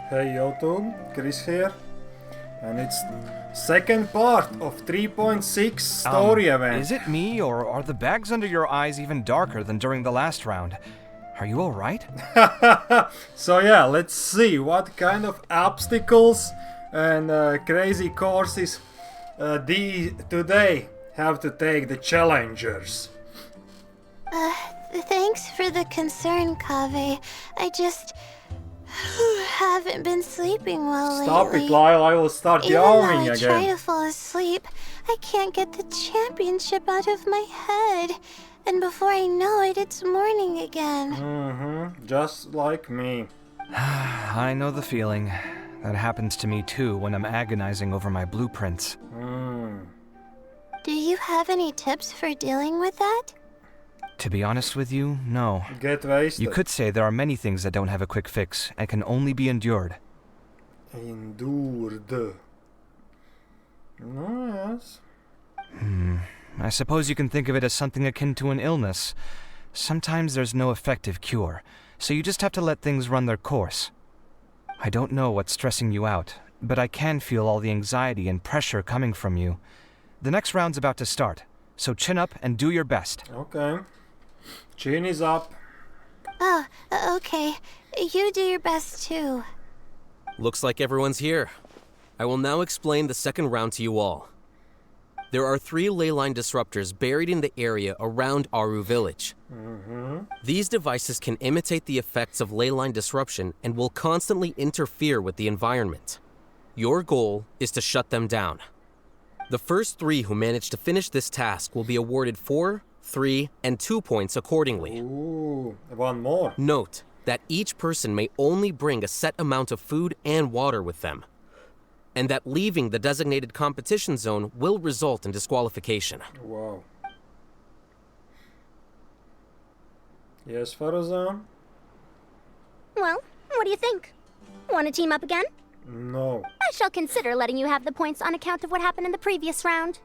Hey YouTube, Chris here, and it's second part of 3.6 story event. Is it me, or are the bags under your eyes even darker than during the last round? Are you alright? So yeah, let's see what kind of obstacles and crazy courses today have to take the challengers. Thanks for the concern, Kaveh. I just haven't been sleeping well Stop lately. it, Lyle, I will start Even though yawning I try again. to fall asleep, I can't get the championship out of my head. And before I know it, it's morning again. Just like me. I know the feeling. That happens to me too when I'm agonizing over my blueprints. Do you have any tips for dealing with that? To be honest with you, no. Get wasted. You could say there are many things that don't have a quick fix and can only be endured. Endured. No, yes. I suppose you can think of it as something akin to an illness. Sometimes there's no effective cure, so you just have to let things run their course. I don't know what's stressing you out, but I can feel all the anxiety and pressure coming from you. The next round's about to start, so chin up and do your best. Okay. Chin is up. Oh, okay. You do your best too. Looks like everyone's here. I will now explain the second round to you all. There are 3 ley line disruptors buried in the area around Aru village. These devices can imitate the effects of ley line disruption and will constantly interfere with the environment. Your goal is to shut them down. The first 3 who manage to finish this task will be awarded 4, 3, and 2 points accordingly. Ooh, one more. Note that each person may only bring a set amount of food and water with them, and that leaving the designated competition zone will result in disqualification. Wow. Yes, Farazan? Well, what do you think? Want to team up again? No. I shall consider letting you have the points on account of what happened in the previous round.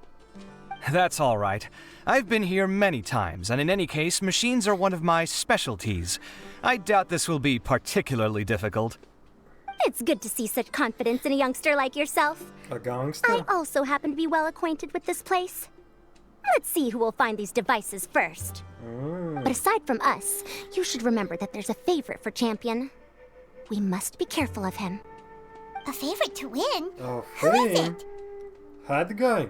That's all right. I've been here many times, and in any case, machines are one of my specialties. I doubt this will be particularly difficult. It's good to see such confidence in a youngster like yourself. A gangster? I also happen to be well acquainted with this place. Let's see who will find these devices first. But aside from us, you should remember that there's a favorite for Champion. We must be careful of him. A favorite to win? Oh, Who is hey. it? Head guy.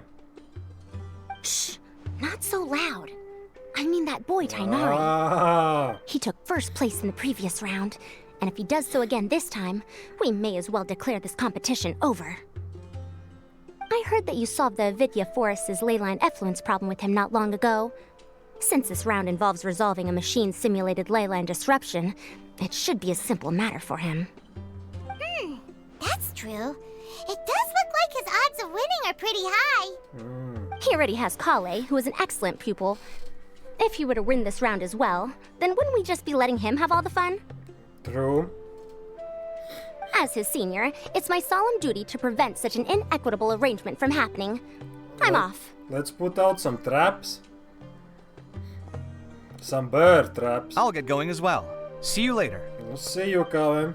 Shh! Not so loud. I mean that boy, Tainari. Ah. He took first place in the previous round, and if he does so again this time, we may as well declare this competition over. I heard that you solved the Vidya Forest's ley line effluence problem with him not long ago. Since this round involves resolving a machine-simulated ley line disruption, it should be a simple matter for him. That's true. It does look like his odds of winning are pretty high. He already has Kale, who is an excellent pupil. If he were to win this round as well, then wouldn't we just be letting him have all the fun? True. As his senior, it's my solemn duty to prevent such an inequitable arrangement from happening. I'm off. Let's put out some traps. Some bear traps. I'll get going as well. See you later. We'll see you, Colin.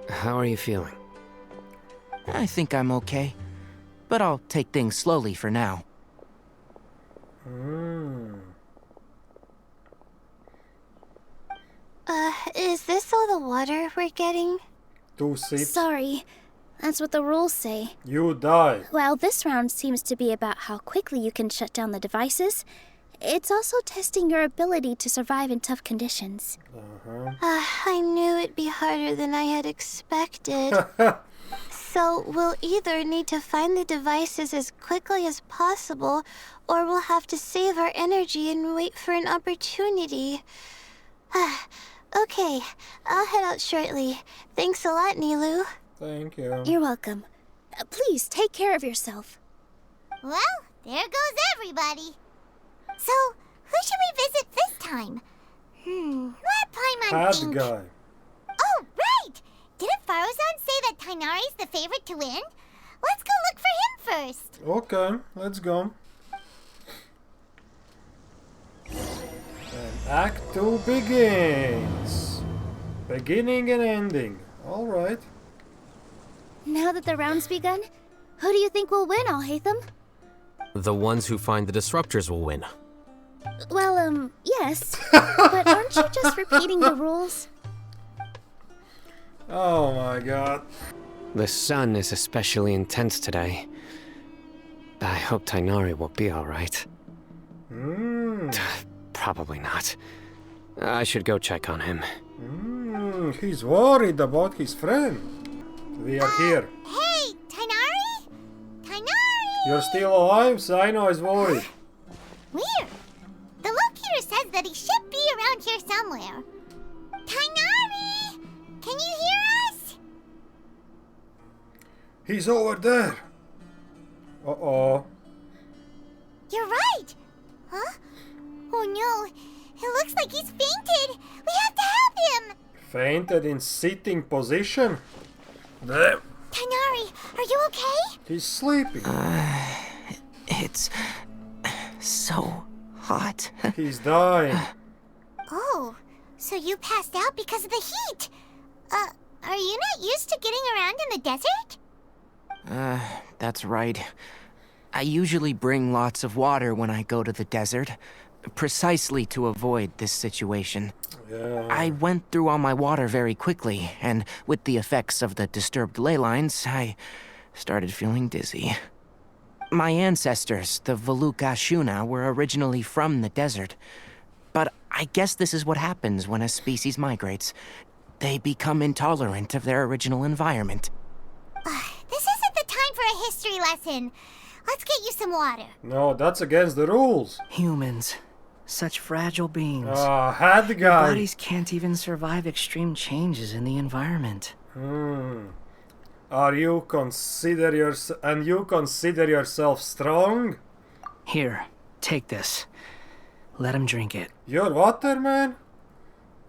How are you feeling? I think I'm okay, but I'll take things slowly for now. Is this all the water we're getting? 2 sips. Sorry, that's what the rules say. You die. While this round seems to be about how quickly you can shut down the devices, it's also testing your ability to survive in tough conditions. I knew it'd be harder than I had expected. So we'll either need to find the devices as quickly as possible, or we'll have to save our energy and wait for an opportunity. Okay, I'll head out shortly. Thanks a lot, Nilu. Thank you. You're welcome. Please take care of yourself. Well, there goes everybody. So, who should we visit this time? Let Paimon Head think. guy. Oh, right! Didn't Farozan say that Tainari's the favorite to win? Let's go look for him first. Okay, let's go. And Act 2 begins. Beginning and ending. Alright. Now that the round's begun, who do you think will win, Alhaitham? The ones who find the disruptors will win. Well, yes. But aren't you just repeating the rules? Oh my god. The sun is especially intense today. I hope Tainari will be alright. Probably not. I should go check on him. He's worried about his friend. We are here. Hey, Tainari? Tainari! You're still alive? Saino is worried. Weird. The locator says that he should be around here somewhere. Tainari! Can you hear us? He's over there. Uh-oh. You're right. Huh? Oh no. It looks like he's fainted. We have to help him. Fainted in sitting position. There. Tainari, are you okay? He's sleeping. It's so hot. He's dying. Oh, so you passed out because of the heat. Are you not used to getting around in the desert? That's right. I usually bring lots of water when I go to the desert, precisely to avoid this situation. Yeah. I went through all my water very quickly, and with the effects of the disturbed ley lines, I started feeling dizzy. My ancestors, the Valukashuna, were originally from the desert. But I guess this is what happens when a species migrates. They become intolerant of their original environment. This isn't the time for a history lesson. Let's get you some water. No, that's against the rules. Humans. Such fragile beings. Had the guy. Bodies can't even survive extreme changes in the environment. Are you consider yourself strong? Here, take this. Let him drink it. Your water, man?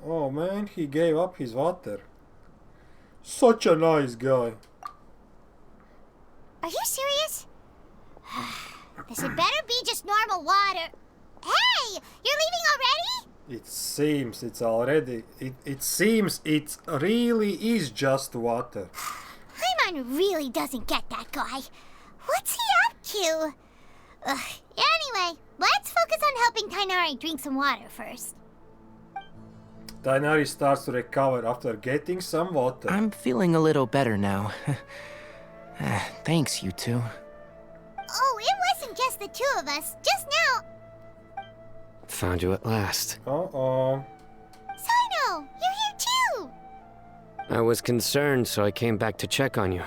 Oh man, he gave up his water. Such a nice guy. Are you serious? This had better be just normal water. Hey, you're leaving already? It seems it's already. It seems it really is just water. Paimon really doesn't get that guy. What's he up to? Anyway, let's focus on helping Tainari drink some water first. Tainari starts to recover after getting some water. I'm feeling a little better now. Thanks, you two. Oh, it wasn't just the two of us. Just now. Found you at last. Uh-oh. Saino, you're here too. I was concerned, so I came back to check on you.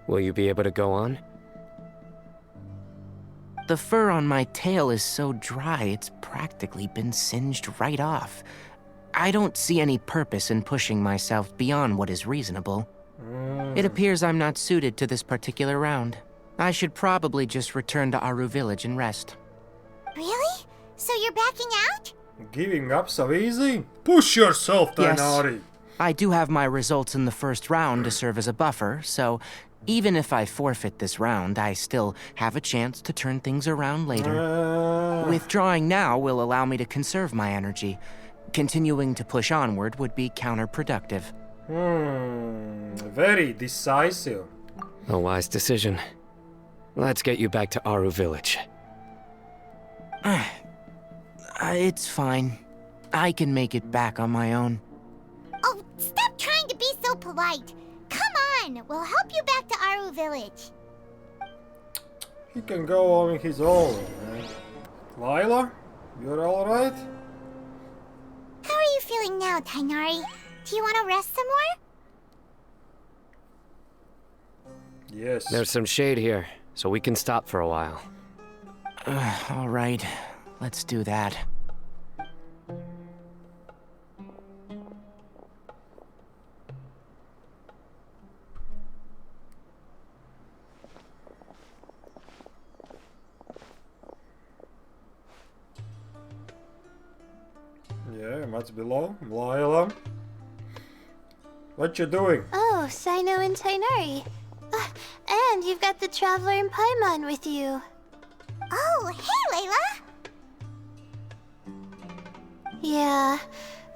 Will you be able to go on? The fur on my tail is so dry, it's practically been singed right off. I don't see any purpose in pushing myself beyond what is reasonable. It appears I'm not suited to this particular round. I should probably just return to Aru village and rest. Really? So you're backing out? Giving up so easy? Push yourself, Yes. Tainari. I do have my results in the first round to serve as a buffer, so even if I forfeit this round, I still have a chance to turn things around later. Withdrawing now will allow me to conserve my energy. Continuing to push onward would be counterproductive. Very decisive. A wise decision. Let's get you back to Aru village. It's fine. I can make it back on my own. Oh, stop trying to be so polite. Come on, we'll help you back to Aru village. He can go on his own, man. Lila, you're alright? How are you feeling now, Tainari? Do you want to rest some more? Yes. There's some shade here, so we can stop for a while. All right, let's do that. Yeah, much below. Lila. What you doing? Oh, Saino and Tainari. And you've got the Traveler and Paimon with you. Oh, hey, Layla! Yeah,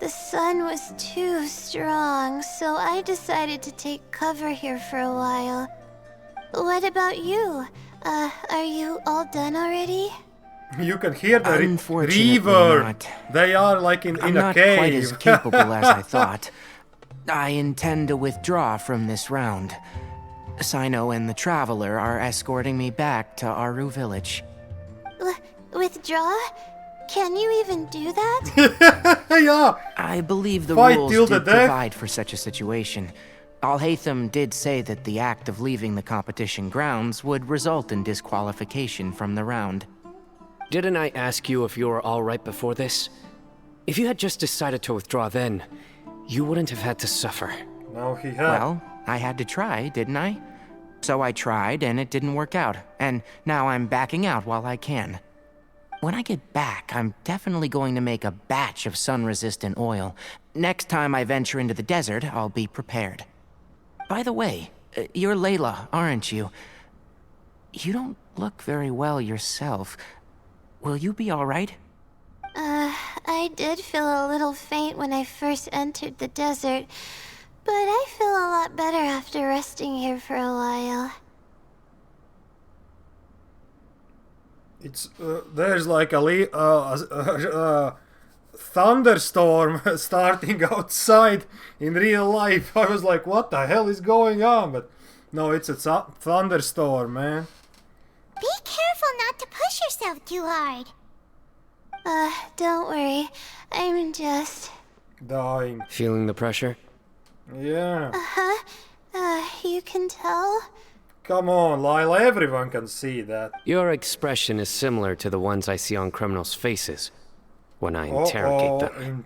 The sun was too strong, so I decided to take cover here for a while. What about you? Are you all done already? You can hear the Unfortunately reverb. not. They are like in I'm a not cave. quite as capable as I thought. I intend to withdraw from this round. Sino and the Traveler are escorting me back to Aru Village. Withdraw? Can you even do that? Yeah. I believe the Fight rules till the did death. provide for such a situation. Al-Haytham did say that the act of leaving the competition grounds would result in disqualification from the round. Didn't I ask you if you were alright before this? If you had just decided to withdraw then, you wouldn't have had to suffer. No, he had. Well, I had to try, didn't I? So I tried, and it didn't work out. And now I'm backing out while I can. When I get back, I'm definitely going to make a batch of sun-resistant oil. Next time I venture into the desert, I'll be prepared. By the way, you're Layla, aren't you? You don't look very well yourself. Will you be alright? I did feel a little faint when I first entered the desert, but I feel a lot better after resting here for a while. It's there's like a thunderstorm starting outside in real life. I was like, what the hell is going on? But no, it's a thunderstorm, man. Be careful not to push yourself too hard. Don't worry. I'm just... Dying. Feeling the pressure? Yeah. You can tell? Come on, Lila, everyone can see that. Your expression is similar to the ones I see on criminals' faces when I interrogate them.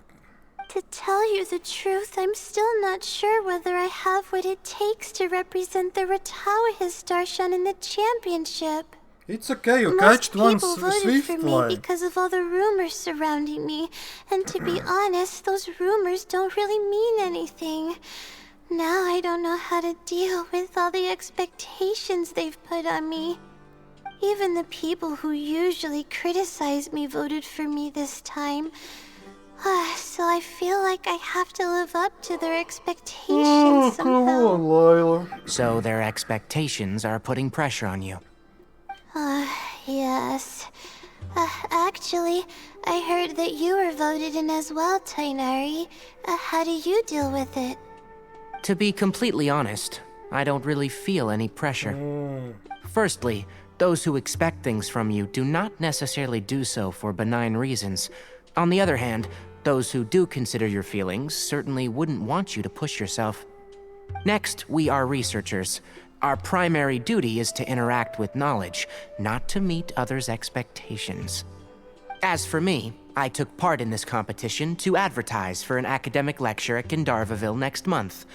To tell you the truth, I'm still not sure whether I have what it takes to represent the Ratawa Darshan in the championship. It's okay, you Most catched one people voted swift for me line. because of all the rumors surrounding me, and to be honest, those rumors don't really mean anything. Now I don't know how to deal with all the expectations they've put on me. Even the people who usually criticize me voted for me this time. So I feel like I have to live up to their expectations somehow. Come on, Lila. So their expectations are putting pressure on you. Yes. Actually, I heard that you were voted in as well, Tainari. How do you deal with it? To be completely honest, I don't really feel any pressure. Firstly, those who expect things from you do not necessarily do so for benign reasons. On the other hand, those who do consider your feelings certainly wouldn't want you to push yourself. Next, we are researchers. Our primary duty is to interact with knowledge, not to meet others' expectations. As for me, I took part in this competition to advertise for an academic lecture at Gandharvaville next month.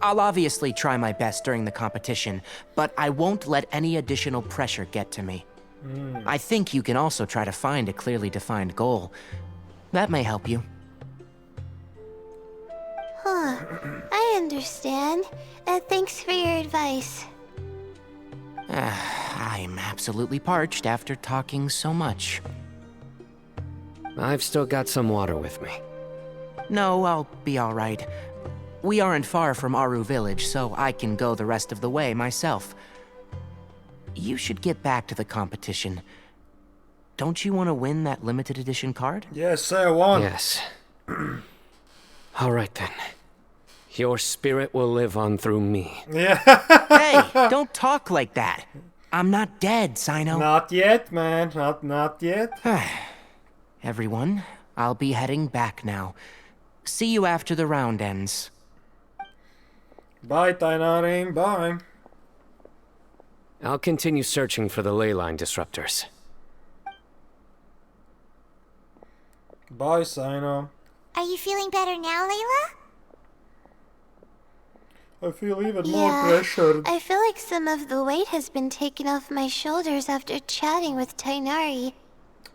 I'll obviously try my best during the competition, but I won't let any additional pressure get to me. I think you can also try to find a clearly defined goal. That may help you. I understand. Thanks for your advice. I'm absolutely parched after talking so much. I've still got some water with me. No, I'll be alright. We aren't far from Aru Village, so I can go the rest of the way myself. You should get back to the competition. Don't you want to win that limited edition card? Yes, I won. Yes. Alright then. Your spirit will live on through me. Yeah. Hey, don't talk like that. I'm not dead, Sino. Not yet, man. Not yet. Everyone, I'll be heading back now. See you after the round ends. Bye, Tainari. Bye. I'll continue searching for the ley line disruptors. Bye, Sino. Are you feeling better now, Layla? I feel even more pressured. I feel like some of the weight has been taken off my shoulders after chatting with Tainari.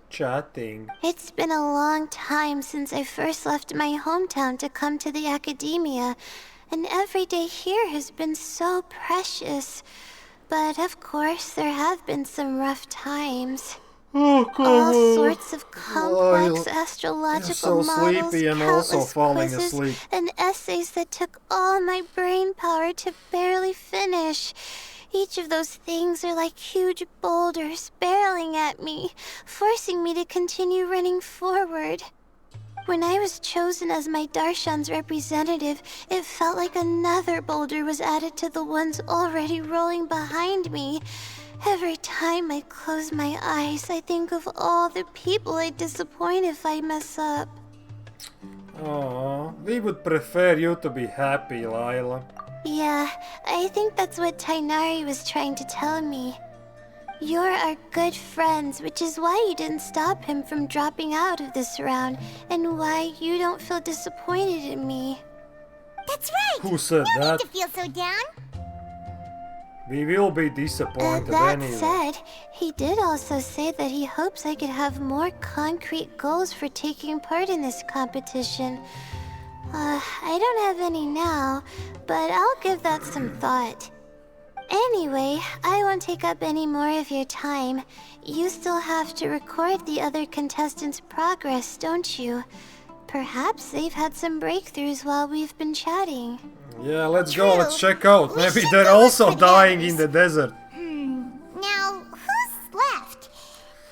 Chatting. It's been a long time since I first left my hometown to come to the Akademiya, and every day here has been so precious. But of course, there have been some rough times. Oh, come All on. sorts of complex you're astrological so models, sleepy and countless also falling quizzes, asleep. and essays that took all my brain power to barely finish. Each of those things are like huge boulders barreling at me, forcing me to continue running forward. When I was chosen as my Darshan's representative, it felt like another boulder was added to the ones already rolling behind me. Every time I close my eyes, I think of all the people I'd disappoint if I mess up. Oh, we would prefer you to be happy, Lila. Yeah, I think that's what Tainari was trying to tell me. You're our good friends, which is why you didn't stop him from dropping out of this round, and why you don't feel disappointed in me. That's right! Who said No that? need to feel so down. We will be disappointed That anyway. said, he did also say that he hopes I could have more concrete goals for taking part in this competition. I don't have any now, but I'll give that some thought. Anyway, I won't take up any more of your time. You still have to record the other contestants' progress, don't you? Perhaps they've had some breakthroughs while we've been chatting. Yeah, let's True. go, let's check out. We Maybe should they're go look also for the dying others. in the desert. Now, who's left?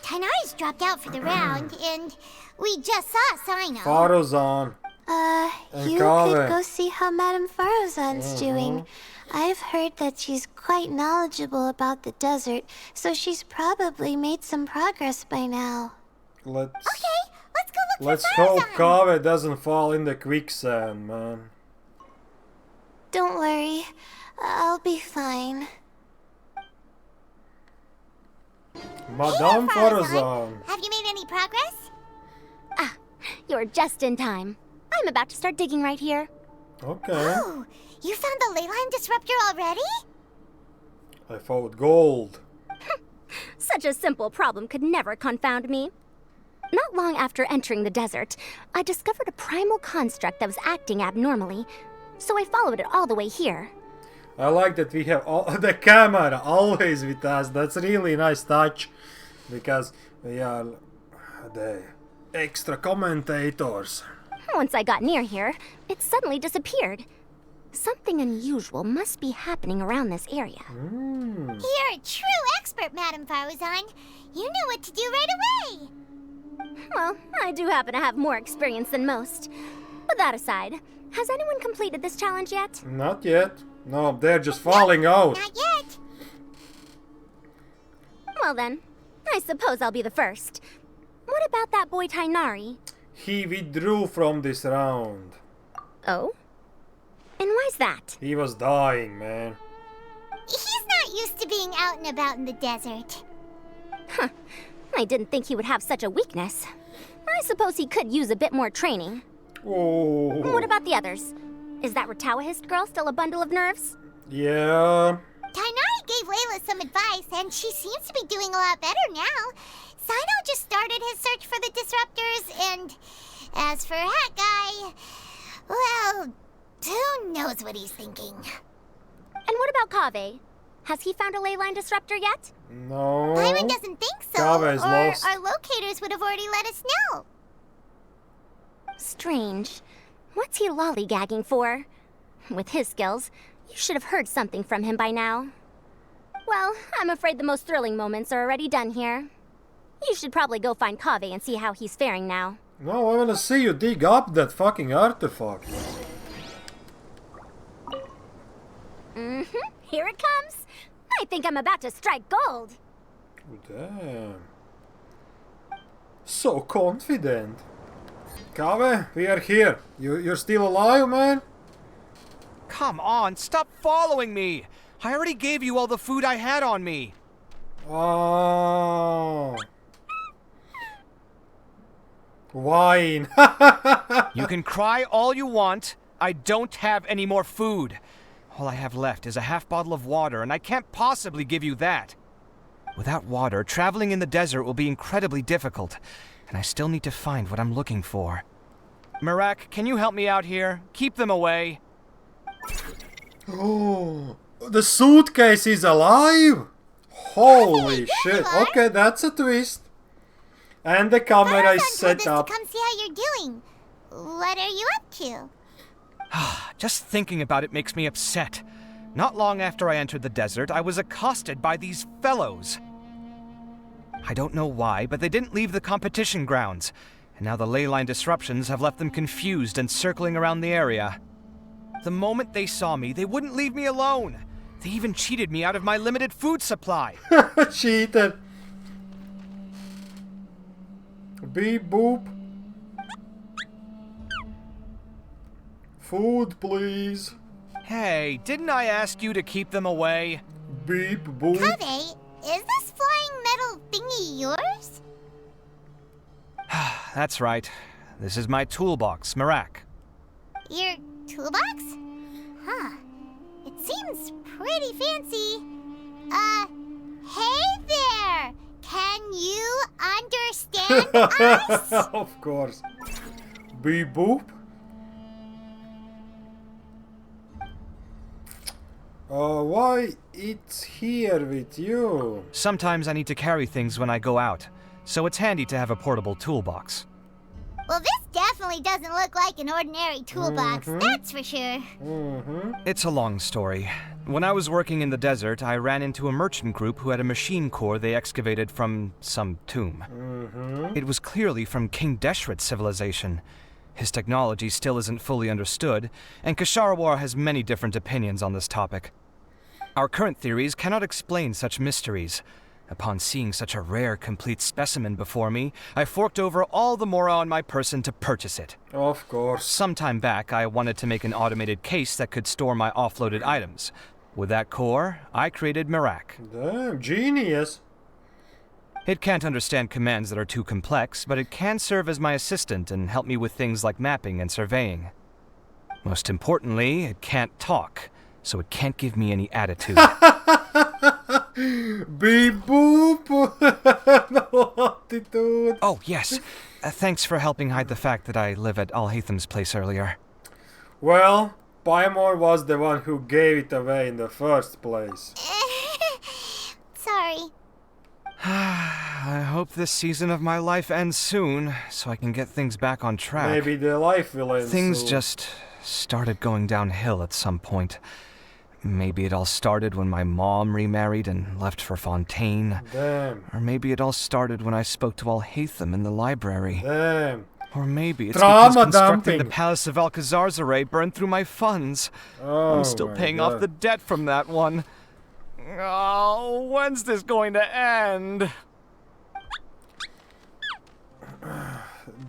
Tainari's dropped out for the round, and we just saw Sino. Farozan. You Kave. could go see how Madame Farozan's doing. I've heard that she's quite knowledgeable about the desert, so she's probably made some progress by now. Let's Let's go look let's for hope Farazan. Kave doesn't fall in the quicksand, man. Don't worry, I'll be fine. Madame Hey, Farozan. Have you made any progress? You're just in time. I'm about to start digging right here. Okay. Oh, you found the leyline disruptor already? I found gold. Such a simple problem could never confound me. Not long after entering the desert, I discovered a primal construct that was acting abnormally, so I followed it all the way here. I like that we have all, the camera always with us. That's really nice touch. Because we are the extra commentators. Once I got near here, it suddenly disappeared. Something unusual must be happening around this area. You're a true expert, Madame Faruzan. You knew what to do right away. Well, I do happen to have more experience than most. But that aside, has anyone completed this challenge yet? Not yet. No, they're just falling out. Not yet. Well then, I suppose I'll be the first. What about that boy Tainari? He withdrew from this round. Oh? And why's that? He was dying, man. He's not used to being out and about in the desert. I didn't think he would have such a weakness. I suppose he could use a bit more training. Oh. What about the others? Is that Ratawahist girl still a bundle of nerves? Yeah. Tainari gave Layla some advice, and she seems to be doing a lot better now. Sino just started his search for the disruptors, and as for Hat Guy, well, who knows what he's thinking. And what about Kave? Has he found a leyline disruptor yet? No. Byron doesn't think so, Kava is or lost. our locators would have already let us know. Strange. What's he lollygagging for? With his skills, you should have heard something from him by now. Well, I'm afraid the most thrilling moments are already done here. You should probably go find Kave and see how he's faring now. No, I wanna see you dig up that fucking artifact. Here it comes. I think I'm about to strike gold. Damn. So confident. Kave, we are here. You're still alive, man? Come on, stop following me! I already gave you all the food I had on me. Oh. Wine. You can cry all you want. I don't have any more food. All I have left is a half bottle of water, and I can't possibly give you that. Without water, traveling in the desert will be incredibly difficult, and I still need to find what I'm looking for. Marak, can you help me out here? Keep them away. Oh, the suitcase is alive? Holy shit. Okay, that's a twist. And the camera is Parazon told set us up. to come see how you're doing. What are you up to? Just thinking about it makes me upset. Not long after I entered the desert, I was accosted by these fellows. I don't know why, but they didn't leave the competition grounds, and now the ley line disruptions have left them confused and circling around the area. The moment they saw me, they wouldn't leave me alone. They even cheated me out of my limited food supply. Cheated. Beep boop. Food, please. Hey, didn't I ask you to keep them away? Beep boop. Kaveh, is this flying metal thingy yours? That's right. This is my toolbox, Marak. Your toolbox? Huh. It seems pretty fancy. Hey there! Can you understand us? Of course. Beep boop. Why it's here with you? Sometimes I need to carry things when I go out, so it's handy to have a portable toolbox. Well, this definitely doesn't look like an ordinary toolbox, that's for sure. It's a long story. When I was working in the desert, I ran into a merchant group who had a machine core they excavated from some tomb. It was clearly from King Deshret's civilization. His technology still isn't fully understood, and Kasharawar has many different opinions on this topic. Our current theories cannot explain such mysteries. Upon seeing such a rare, complete specimen before me, I forked over all the mora on my person to purchase it. Of course. Some time back, I wanted to make an automated case that could store my offloaded items. With that core, I created Marak. Damn, genius. It can't understand commands that are too complex, but it can serve as my assistant and help me with things like mapping and surveying. Most importantly, it can't talk, so it can't give me any attitude. Beep boop. No attitude. Oh, yes. Thanks for helping hide the fact that I live at Al-Haytham's place earlier. Well, Paimon was the one who gave it away in the first place. Sorry. I hope this season of my life ends soon, so I can get things back on track. Maybe the life will end Things soon. just started going downhill at some point. Maybe it all started when my mom remarried and left for Fontaine. Damn. Or maybe it all started when I spoke to Al-Haytham in the library. Damn. Or maybe it's Trauma because constructing dumping. the Palace of Alcazar's array burned through my funds. Oh, I'm still my paying God. off the debt from that one. Oh, when's this going to end?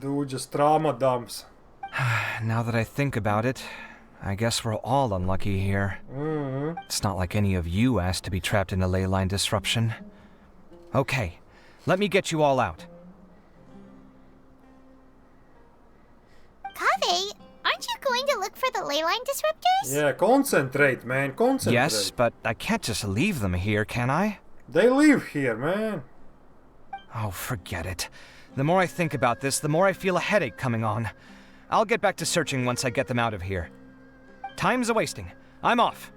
Dude just trauma dumps. Now that I think about it, I guess we're all unlucky here. It's not like any of you asked to be trapped in a ley line disruption. Okay, let me get you all out. Kaveh, aren't you going to look for the ley line disruptors? Yeah, concentrate, man. Concentrate. Yes, but I can't just leave them here, can I? They live here, man. Oh, forget it. The more I think about this, the more I feel a headache coming on. I'll get back to searching once I get them out of here. Time's a-wasting. I'm off.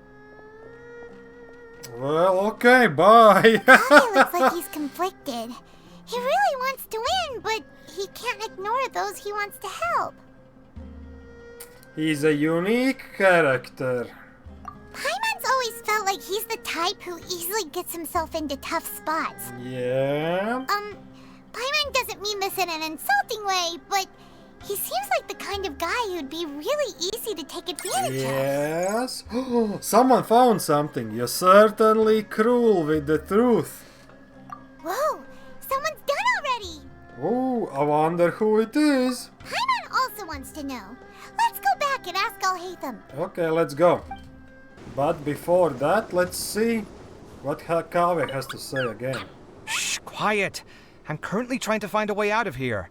Well, okay, bye. Kaveh looks like he's conflicted. He really wants to win, but he can't ignore those he wants to help. He's a unique character. Paimon's always felt like he's the type who easily gets himself into tough spots. Yeah. Paimon doesn't mean this in an insulting way, but he seems like the kind of guy who'd be really easy to take advantage of. Yes. Someone found something. You're certainly cruel with the truth. Whoa, someone's done already. Oh, I wonder who it is. Paimon also wants to know. Let's go back and ask Al-Haytham. Okay, let's go. But before that, let's see what Kaveh has to say again. Shh, quiet. I'm currently trying to find a way out of here.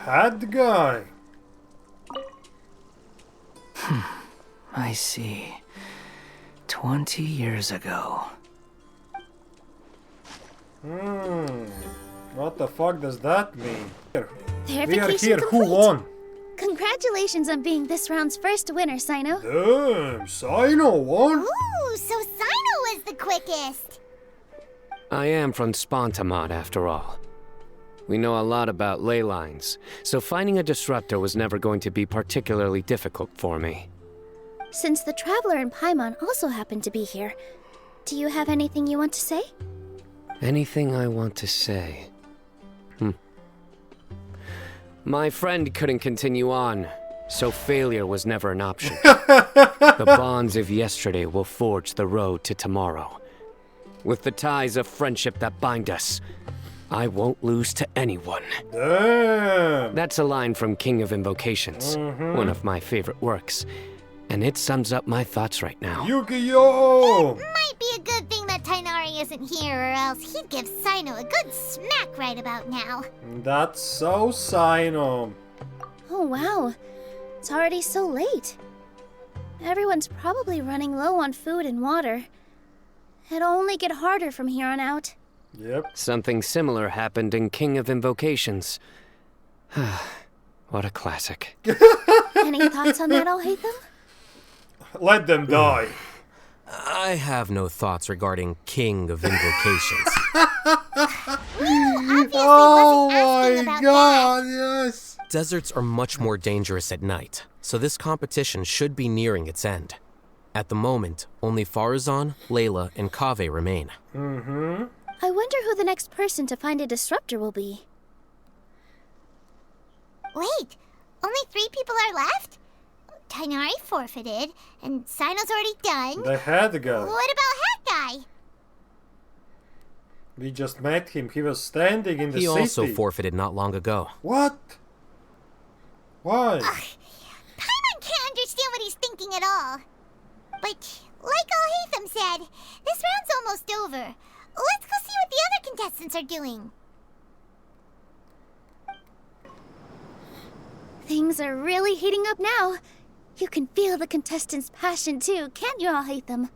Hat guy. I see. 20 years ago. What the fuck does that mean? We are Verification here. complete. Who won? Congratulations on being this round's first winner, Sino. Damn, Sino won. Ooh, so Sino was the quickest. I am from Spontamod, after all. We know a lot about ley lines, so finding a disruptor was never going to be particularly difficult for me. Since the Traveler and Paimon also happen to be here, do you have anything you want to say? Anything I want to say? My friend couldn't continue on, so failure was never an option. The bonds of yesterday will forge the road to tomorrow. With the ties of friendship that bind us, I won't lose to anyone. Damn. That's a line from King of Invocations, one of my favorite works, and it sums up my thoughts right now. Yu-Gi-Oh! Might be a good thing that Tainari isn't here, or else he'd give Sino a good smack right about now. That's so Sino. Oh wow, it's already so late. Everyone's probably running low on food and water. It'll only get harder from here on out. Yep. Something similar happened in King of Invocations. What a classic. Any thoughts on that, Alhaitham? Let them die. I have no thoughts regarding King of Invocations. Oh asking my about god, yes. Deserts are much more dangerous at night, so this competition should be nearing its end. At the moment, only Farazan, Layla, and Kaveh remain. I wonder who the next person to find a disruptor will be. Wait, only 3 people are left? Tainari forfeited, and Sino's already done. They had to go. What about Hat Guy? We just met him. He was standing in the He city. also forfeited not long ago. What? Why? Paimon can't understand what he's thinking at all. But, like Alhaitham said, this round's almost over. Let's go see what the other contestants are doing. Things are really heating up now. You can feel the contestants' passion too, can't you, Alhaitham?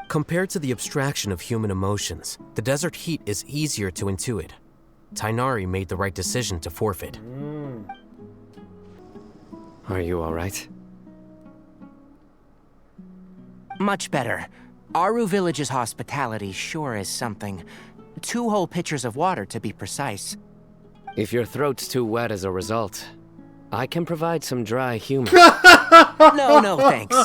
Compared to the abstraction of human emotions, the desert heat is easier to intuit. Tainari made the right decision to forfeit. Are you alright? Much better. Aru Village's hospitality sure is something. 2 whole pitchers of water, to be precise. If your throat's too wet as a result, I can provide some dry humor. No, thanks.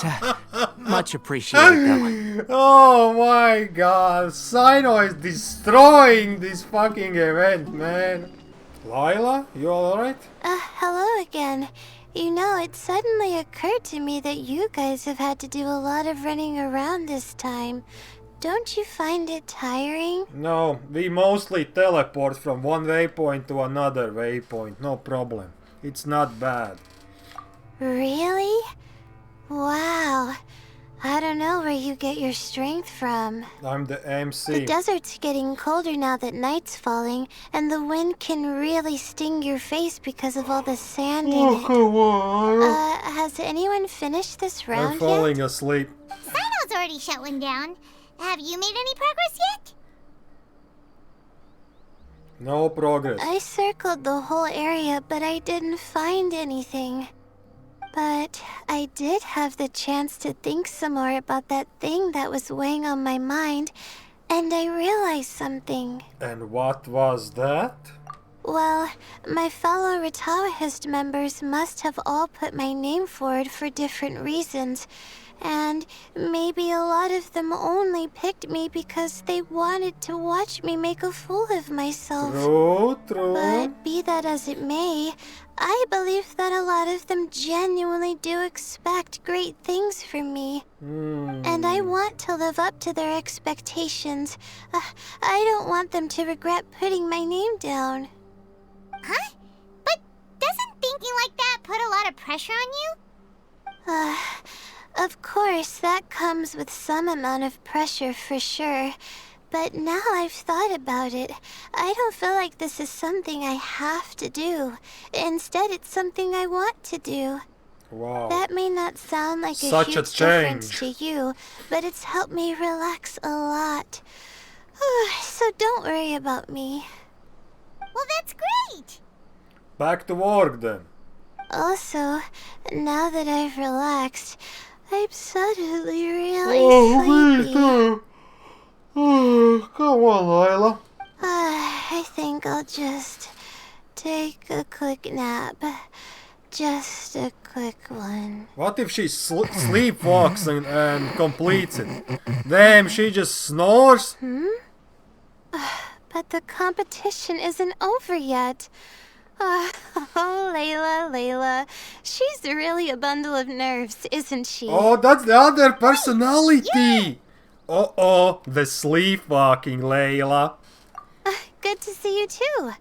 Much appreciated, though. Oh my god. Sino is destroying this fucking event, man. Lila, you alright? Hello again. You know, it suddenly occurred to me that you guys have had to do a lot of running around this time. Don't you find it tiring? No, we mostly teleport from one waypoint to another waypoint. No problem. It's not bad. Really? Wow. I don't know where you get your strength from. I'm the The MC. desert's getting colder now that night's falling, and the wind can really sting your face because of all the sand in it. Has anyone finished this I'm round falling yet? asleep. Sino's already shut one down. Have you made any progress yet? No progress. I circled the whole area, but I didn't find anything. But I did have the chance to think some more about that thing that was weighing on my mind, and I realized something. And what was that? Well, my fellow Retawahist members must have all put my name forward for different reasons, and maybe a lot of them only picked me because they wanted to watch me make a fool of myself. True. But be that as it may, I believe that a lot of them genuinely do expect great things from me. And I want to live up to their expectations. I don't want them to regret putting my name down. Huh? But doesn't thinking like that put a lot of pressure on you? Of course, that comes with some amount of pressure for sure. But now I've thought about it, I don't feel like this is something I have to do. Instead, it's something I want to do. Wow. That may not sound like Such a huge difference to change. you, but it's helped me relax a lot. So don't worry about me. Well, that's great. Back to work then. Also, now that I've relaxed, I'm suddenly really sleepy. Come on, Layla. I think I'll just take a quick nap. Just a quick one. What if she sleepwalks and completes it? Damn, she just snores? But the competition isn't over yet. Oh, Layla. She's really a bundle of nerves, isn't she? Oh, that's the other personality! Uh-oh, the sleepwalking Layla. Good to see you too.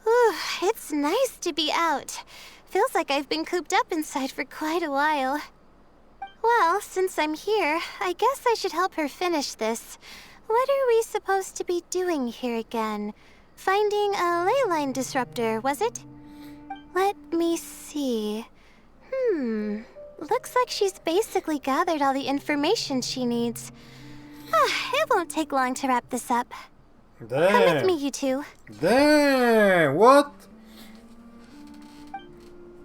Ooh, it's nice to be out. Feels like I've been cooped up inside for quite a while. Well, since I'm here, I guess I should help her finish this. What are we supposed to be doing here again? Finding a ley line disruptor, was it? Let me see. Looks like she's basically gathered all the information she needs. It won't take long to wrap this up. Damn. Come with me, you two. Damn, what?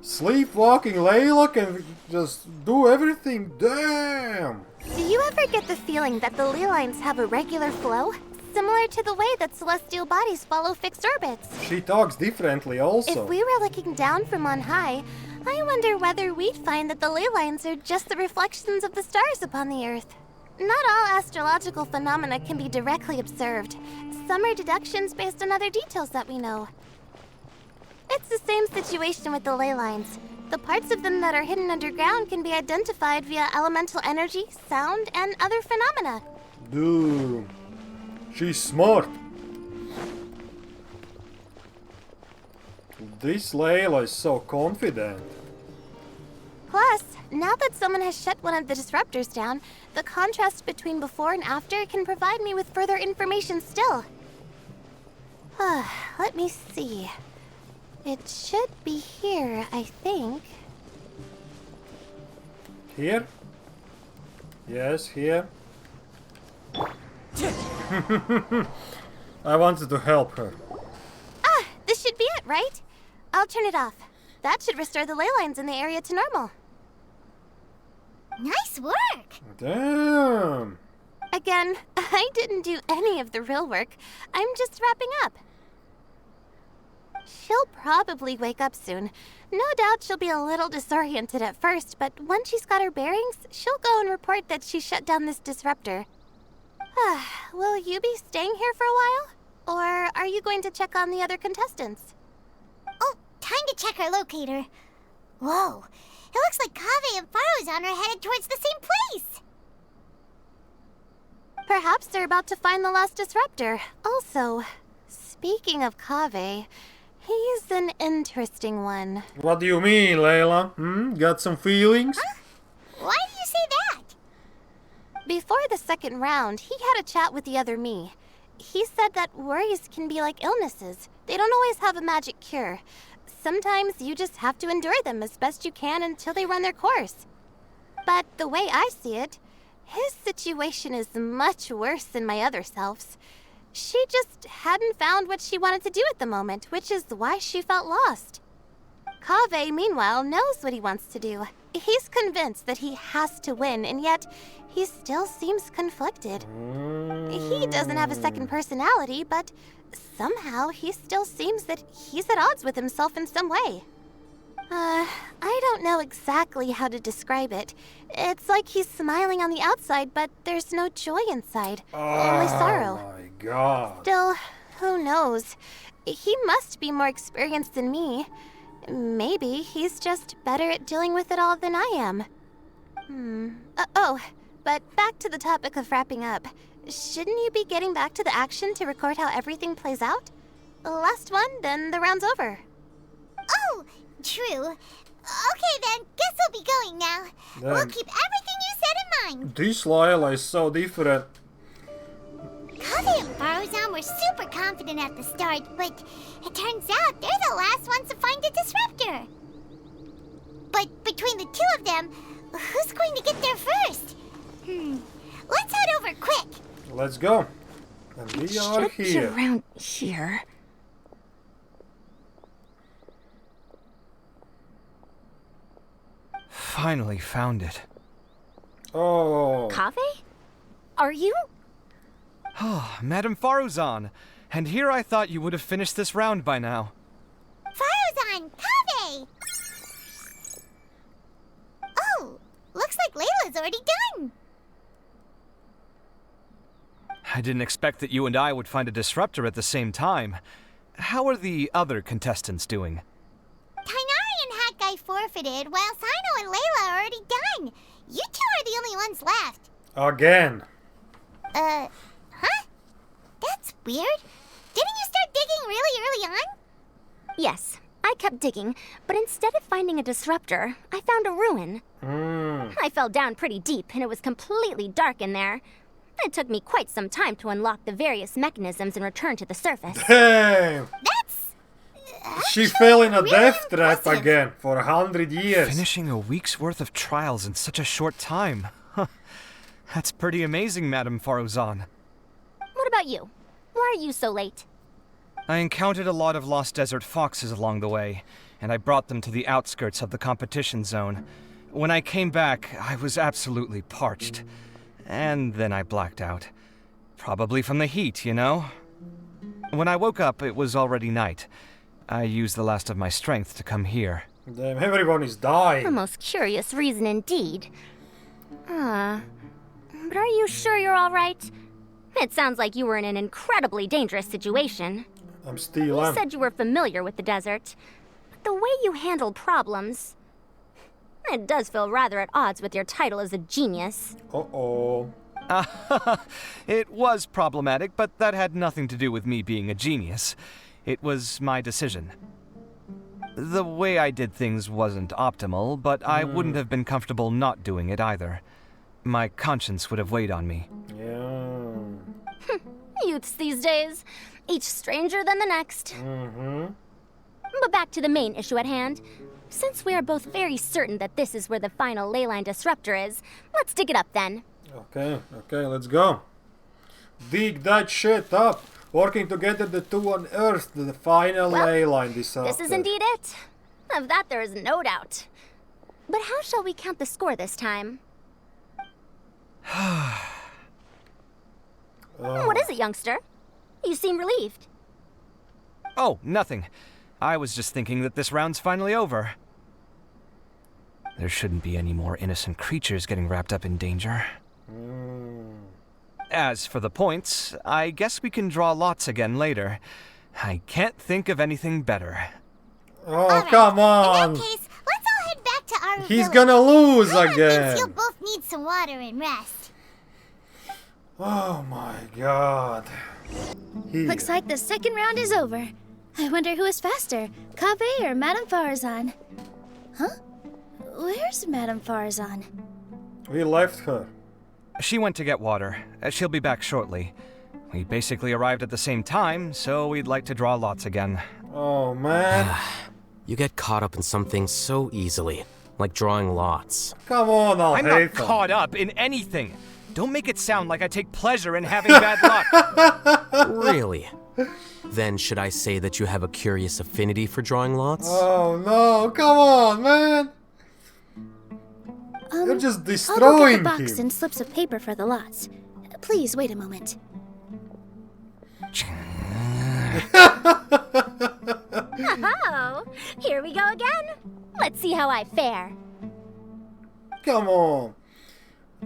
Sleepwalking Layla can just do everything? Damn! Do you ever get the feeling that the ley lines have a regular flow? Similar to the way that celestial bodies follow fixed orbits. She talks differently also. If we were looking down from on high, I wonder whether we'd find that the ley lines are just the reflections of the stars upon the Earth. Not all astrological phenomena can be directly observed. Some are deductions based on other details that we know. It's the same situation with the ley lines. The parts of them that are hidden underground can be identified via elemental energy, sound, and other phenomena. Dude, she's smart. This Layla is so confident. Plus, now that someone has shut one of the disruptors down, the contrast between before and after can provide me with further information still. Let me see. It should be here, I think. Here? Yes, here. I wanted to help her. This should be it, right? I'll turn it off. That should restore the ley lines in the area to normal. Nice work! Damn! Again, I didn't do any of the real work. I'm just wrapping up. She'll probably wake up soon. No doubt she'll be a little disoriented at first, but once she's got her bearings, she'll go and report that she shut down this disruptor. Will you be staying here for a while? Or are you going to check on the other contestants? Oh, time to check our locator. Whoa, it looks like Kaveh and Farozan are headed towards the same place. Perhaps they're about to find the last disruptor. Also, speaking of Kaveh, he's an interesting one. What do you mean, Layla? Got some feelings? Why do you say that? Before the second round, he had a chat with the other me. He said that worries can be like illnesses. They don't always have a magic cure. Sometimes you just have to endure them as best you can until they run their course. But the way I see it, his situation is much worse than my other self's. She just hadn't found what she wanted to do at the moment, which is why she felt lost. Kaveh, meanwhile, knows what he wants to do. He's convinced that he has to win, and yet he still seems conflicted. He doesn't have a second personality, but somehow he still seems that he's at odds with himself in some way. I don't know exactly how to describe it. It's like he's smiling on the outside, but there's no joy inside. Only sorrow. Oh my god. Still, who knows? He must be more experienced than me. Maybe he's just better at dealing with it all than I am. But back to the topic of wrapping up. Shouldn't you be getting back to the action to record how everything plays out? Last one, then the round's over. Oh, true. Okay then, guess we'll be going now. We'll keep everything you said in mind. This Layla is so different. Kaveh and Farozan were super confident at the start, but it turns out they're the last ones to find a disruptor. But between the two of them, who's going to get there first? Let's head over quick. Let's go. And we are Should be here. around here. Finally found it. Oh. Kaveh? Are you? Oh, Madame Faruzan. And here I thought you would have finished this round by now. Faruzan, Kaveh! Oh, looks like Layla's already done. I didn't expect that you and I would find a disruptor at the same time. How are the other contestants doing? Tainari and Hat Guy forfeited, while Sino and Layla are already done. You two are the only ones left. Again. Huh? That's weird. Didn't you start digging really early on? Yes, I kept digging, but instead of finding a disruptor, I found a ruin. I fell down pretty deep, and it was completely dark in there. It took me quite some time to unlock the various mechanisms and return to the surface. Damn! That's... She fell in a really death trap impressive. again for 100 years. Finishing a week's worth of trials in such a short time. Huh. That's pretty amazing, Madame Faruzan. What about you? Why are you so late? I encountered a lot of lost desert foxes along the way, and I brought them to the outskirts of the competition zone. When I came back, I was absolutely parched. And then I blacked out. Probably from the heat, you know? When I woke up, it was already night. I used the last of my strength to come here. Damn, everyone is A dying. most curious reason indeed. But are you sure you're all right? It sounds like you were in an incredibly dangerous situation. I'm still You am. said you were familiar with the desert. But the way you handled problems... It does feel rather at odds with your title as a genius. Uh-oh. It was problematic, but that had nothing to do with me being a genius. It was my decision. The way I did things wasn't optimal, but I wouldn't have been comfortable not doing it either. My conscience would have weighed on me. Yeah. Youths these days, each stranger than the next. But back to the main issue at hand. Since we are both very certain that this is where the final leyline disruptor is, let's dig it up then. Okay, let's go. Dig that shit up. Working together, the two unearthed the final Well, ley line disruptor. This is indeed it. Of that there is no doubt. But how shall we count the score this time? What is it, youngster? You seem relieved. Oh, nothing. I was just thinking that this round's finally over. There shouldn't be any more innocent creatures getting wrapped up in danger. As for the points, I guess we can draw lots again later. I can't think of anything better. Oh, Alright, come in on. that case, let's all head back to our He's village. gonna lose Layla again. thinks you'll both need some water and rest. Oh my god. Here. Looks like the second round is over. I wonder who is faster, Kaveh or Madame Farzan? Huh? Where's Madame Farzan? We left her. She went to get water. She'll be back shortly. We basically arrived at the same time, so we'd like to draw lots again. Oh man. You get caught up in some things so easily, like drawing lots. Come on, I'm not Al-Haytham. caught up in anything. Don't make it sound like I take pleasure in having bad luck. Really? Then should I say that you have a curious affinity for drawing lots? Oh no, come on, man. You're just I'll go get destroying the box him. and slips of paper for the lots. Please wait a moment. Oh, here we go again. Let's see how I fare. Come on.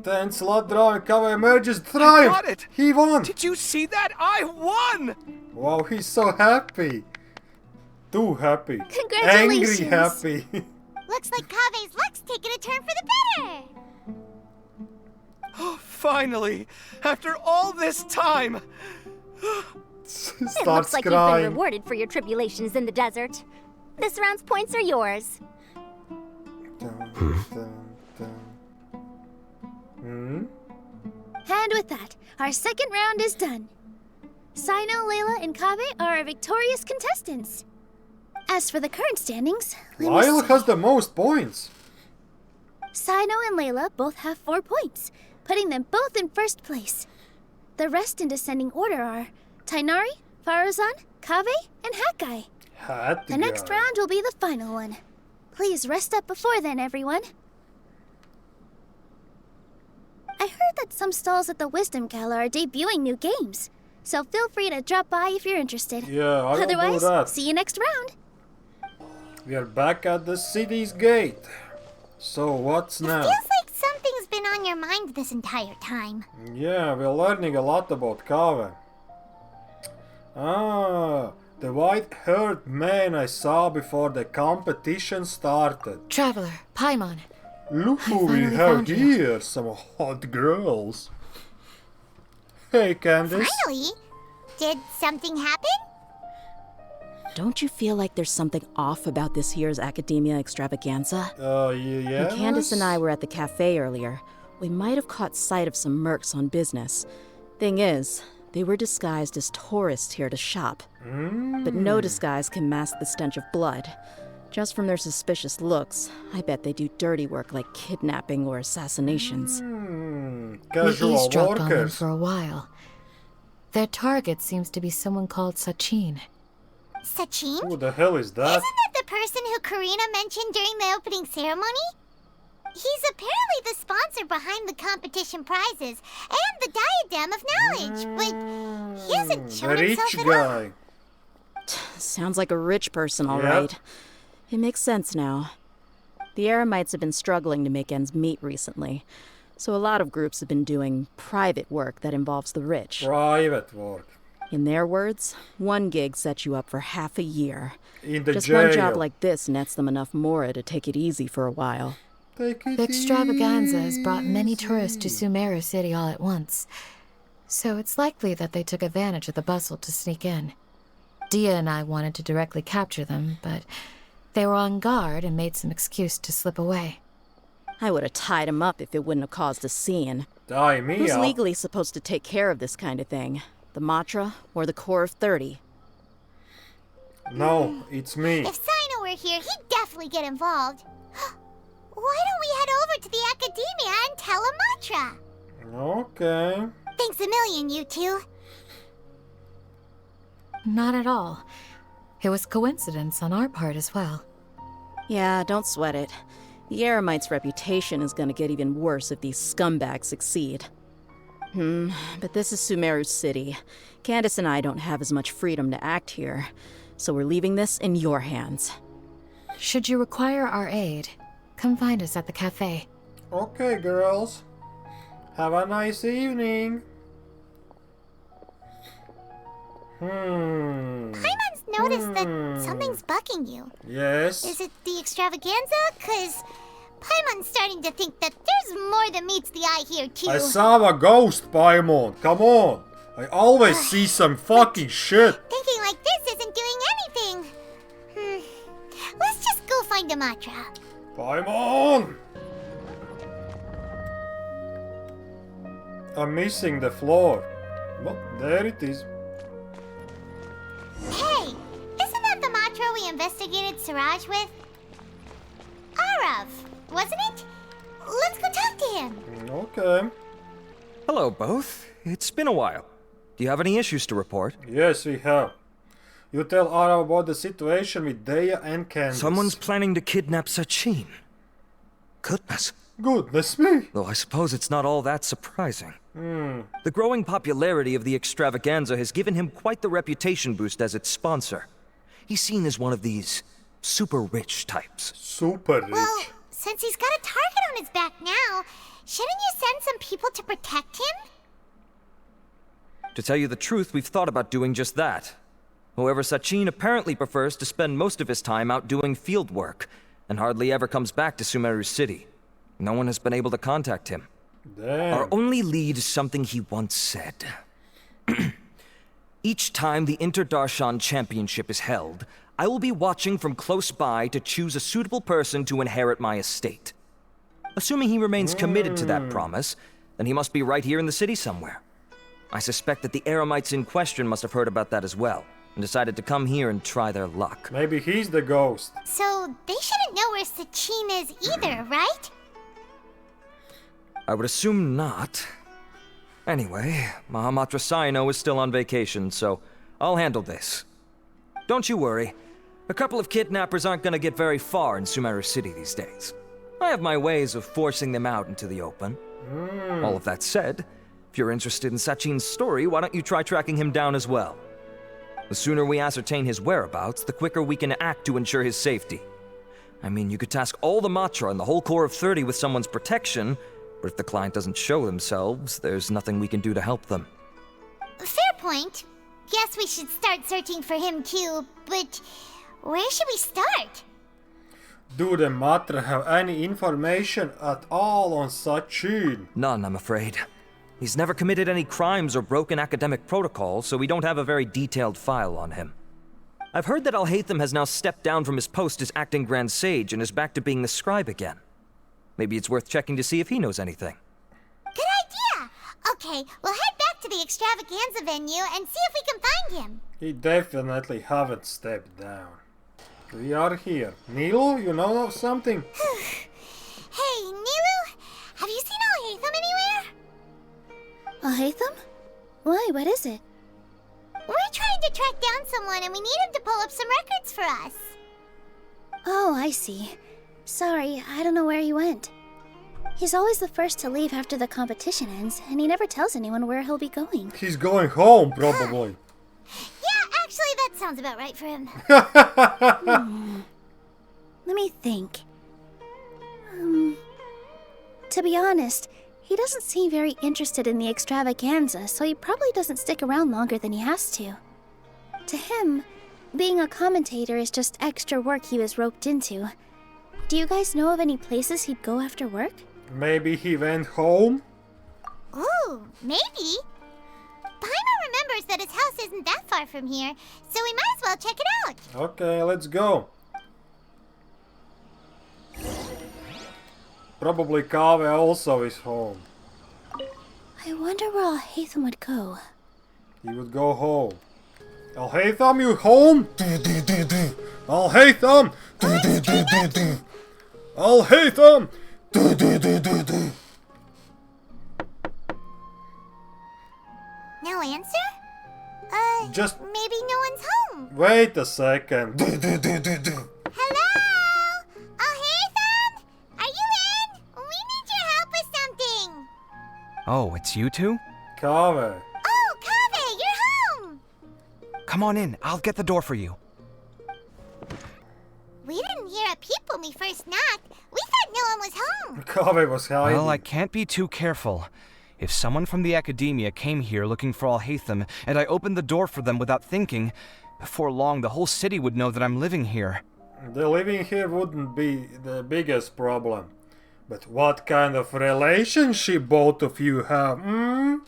10 slot draw and cover emerges triumph. got it. He won. Did you see that? I won! Wow, he's so happy. Too happy. Congratulations. Angry happy. Looks like Kaveh's luck's taking a turn for the better. Finally, after all this time. It Starts looks like you've been crying. rewarded for your tribulations in the desert. This round's points are yours. Dun, dun, dun. And with that, our second round is done. Sino, Layla, and Kaveh are our victorious contestants. As for the current standings, let me Lyle see. has the most points. Sino and Layla both have 4 points, putting them both in first place. The rest in descending order are Tainari, Farazan, Kaveh, and Hakai. Hat The next guy. round will be the final one. Please rest up before then, everyone. I heard that some stalls at the Wisdom Gala are debuting new games. So feel free to drop by if you're interested. Yeah, I will do Otherwise, that. see you next round. We are back at the city's gate. So what's now? Feels like something's been on your mind this entire time. Yeah, we're learning a lot about Kave. Ah, the white-haired man I saw before the competition started. Traveler, Paimon. Look I who we finally have found you. here, some hot girls. Hey, Candice. Finally? Did something happen? Don't you feel like there's something off about this year's Akademiyas Extravaganza? Yes? When Candace and I were at the cafe earlier, we might have caught sight of some mercs on business. Thing is, they were disguised as tourists here to shop. But no disguise can mask the stench of blood. Just from their suspicious looks, I bet they do dirty work like kidnapping or assassinations. We Casual eavesdropped on them workers. for a while. Their target seems to be someone called Sachin. Sachin? Who the hell is that? Isn't that the person who Karina mentioned during the opening ceremony? He's apparently the sponsor behind the competition prizes and the diadem of knowledge, but he hasn't The shown himself rich at all. guy. Sounds like a rich person, all Yep. right. It makes sense now. The Eremites have been struggling to make ends meet recently, so a lot of groups have been doing private work that involves the rich. Private work. In their words, one gig sets you up for half a year. In the Just jail. one job like this nets them enough mora to take it easy for a while. Take it The extravaganza has brought many easy. tourists to Sumeru City all at once. So it's likely that they took advantage of the bustle to sneak in. Dia and I wanted to directly capture them, but they were on guard and made some excuse to slip away. I would have tied him up if it wouldn't have caused a scene. Die me Who's up. legally supposed to take care of this kind of thing? The Matra or the Core of 30? No, it's me. If Sino were here, he'd definitely get involved. Why don't we head over to the Akademiya and tell a mantra? Okay. Thanks a million, you two. Not at all. It was coincidence on our part as well. Yeah, don't sweat it. The Eremites' reputation is gonna get even worse if these scumbags succeed. But this is Sumeru City. Candace and I don't have as much freedom to act here, so we're leaving this in your hands. Should you require our aid, come find us at the cafe. Okay, girls. Have a nice evening. Paimon's noticed that something's bugging you. Yes. Is it the extravaganza? Cause Paimon's starting to think that there's more than meets the eye here, too. I saw a ghost, Paimon. Come on. I always see some fucking shit. Thinking like this isn't doing anything. Let's just go find a mantra. Paimon! I'm missing the floor. Well, there it is. Hey, isn't that the mantra we investigated Siraj with? Arav, wasn't it? Let's go talk to him. Okay. Hello, both. It's been a while. Do you have any issues to report? Yes, we have. You tell Ara about the situation with Daya and Candice. Someone's planning to kidnap Sachin. Goodness. Goodness me. Though I suppose it's not all that surprising. The growing popularity of the extravaganza has given him quite the reputation boost as its sponsor. He's seen as one of these super rich types. Super rich. Well, since he's got a target on his back now, shouldn't you send some people to protect him? To tell you the truth, we've thought about doing just that. However, Sachin apparently prefers to spend most of his time out doing field work, and hardly ever comes back to Sumeru City. No one has been able to contact him. Damn. Our only lead is something he once said. Each time the Inter-Darshan Championship is held, I will be watching from close by to choose a suitable person to inherit my estate. Assuming he remains committed to that promise, then he must be right here in the city somewhere. I suspect that the Eremites in question must have heard about that as well, and decided to come here and try their luck. Maybe he's the ghost. So they shouldn't know where Sachin is either, right? I would assume not. Anyway, Mahamatra Saino is still on vacation, so I'll handle this. Don't you worry. A couple of kidnappers aren't gonna get very far in Sumeru City these days. I have my ways of forcing them out into the open. All of that said, if you're interested in Sachin's story, why don't you try tracking him down as well? The sooner we ascertain his whereabouts, the quicker we can act to ensure his safety. I mean, you could task all the Matra and the whole Corps of 30 with someone's protection, but if the client doesn't show themselves, there's nothing we can do to help them. Fair point. Guess we should start searching for him too, but where should we start? Do the Matra have any information at all on Sachin? None, I'm afraid. He's never committed any crimes or broken academic protocol, so we don't have a very detailed file on him. I've heard that Alhaitham has now stepped down from his post as acting Grand Sage and is back to being the scribe again. Maybe it's worth checking to see if he knows anything. Good idea! Okay, we'll head back to the Extravaganza venue and see if we can find him. He definitely haven't stepped down. We are here. Nilu, you know of something? Hey, Nilu, have you seen Alhaitham anywhere? Alhaitham? Why, what is it? We're trying to track down someone and we need him to pull up some records for us. Oh, I see. Sorry, I don't know where he went. He's always the first to leave after the competition ends, and he never tells anyone where he'll be going. He's going home, probably. Yeah, actually, that sounds about right for him. Let me think. To be honest, he doesn't seem very interested in the extravaganza, so he probably doesn't stick around longer than he has to. To him, being a commentator is just extra work he was roped into. Do you guys know of any places he'd go after work? Maybe he went home? Ooh, maybe. Paimon remembers that his house isn't that far from here, so we might as well check it out. Okay, let's go. Probably Kave also is home. I wonder where Alhaitham would go. He would go home. Alhaitham, you home? Alhaitham! Alhaitham! No answer? Just maybe no one's home. wait a second. Hello? Alhaitham? Are you in? We need your help with something. Oh, it's you two? Kave. Oh, Kave, you're home. Come on in, I'll get the door for you. We didn't hear a peep when we first knocked. We thought no one was home. Kave was hiding. Well, I can't be too careful. If someone from the Akademiya came here looking for Alhaitham, and I opened the door for them without thinking, before long the whole city would know that I'm living here. The living here wouldn't be the biggest problem. But what kind of relationship both of you have, You're